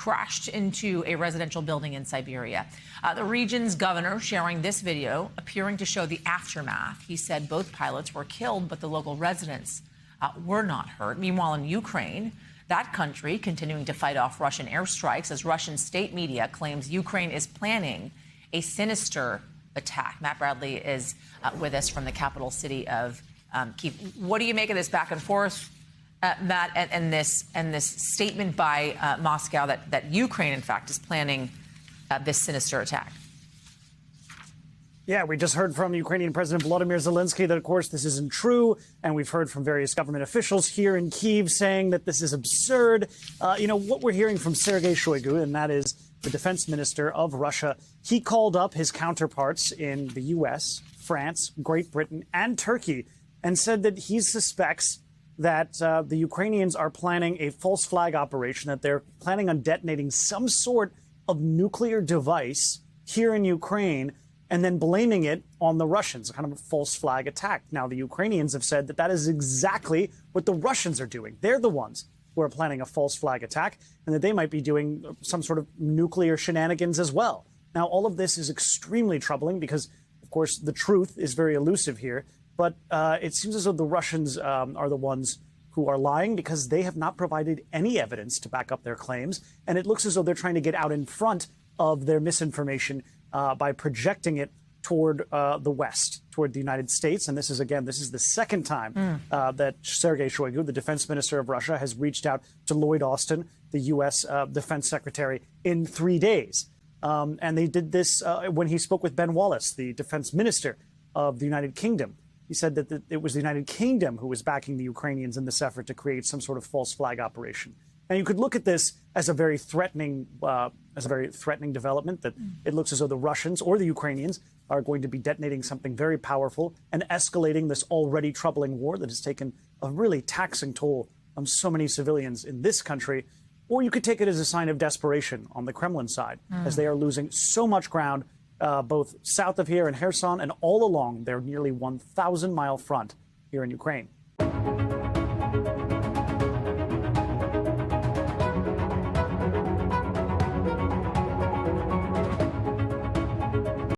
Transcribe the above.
crashed into a residential building in Siberia. The region's governor sharing this video, appearing to show the aftermath. He said both pilots were killed, but the local residents were not hurt. Meanwhile, in Ukraine, that country continuing to fight off Russian airstrikes as Russian state media claims Ukraine is planning a sinister attack. Matt Bradley is with us from the capital city of Kyiv. What do you make of this back and forth, Matt, and this statement by Moscow that Ukraine, in fact, is planning this sinister attack? Yeah, we just heard from Ukrainian President Volodymyr Zelensky that, of course, this isn't true. And we've heard from various government officials here in Kyiv saying that this is absurd. What we're hearing from Sergei Shoigu, and that is the defense minister of Russia, he called up his counterparts in the U.S., France, Great Britain, and Turkey, and said that he suspects that the Ukrainians are planning a false flag operation, that they're planning on detonating some sort of nuclear device here in Ukraine, and then blaming it on the Russians, a kind of a false flag attack. Now, the Ukrainians have said that that is exactly what the Russians are doing. They're the ones who are planning a false flag attack, and that they might be doing some sort of nuclear shenanigans as well. Now, all of this is extremely troubling because, of course, the truth is very elusive here. But it seems as though the Russians are the ones who are lying because they have not provided any evidence to back up their claims. And it looks as though they're trying to get out in front of their misinformation by projecting it toward the West, toward the United States. And this is the second time that Sergei Shoigu, the defense minister of Russia, has reached out to Lloyd Austin, the U.S. defense secretary, in 3 days. And they did this when he spoke with Ben Wallace, the defense minister of the United Kingdom. He said that it was the United Kingdom who was backing the Ukrainians in this effort to create some sort of false flag operation. And you could look at this as a very threatening development, that it looks as though the Russians or the Ukrainians are going to be detonating something very powerful and escalating this already troubling war that has taken a really taxing toll on so many civilians in this country. Or you could take it as a sign of desperation on the Kremlin side, as they are losing so much ground, both south of here in Kherson and all along their nearly 1,000-mile front here in Ukraine.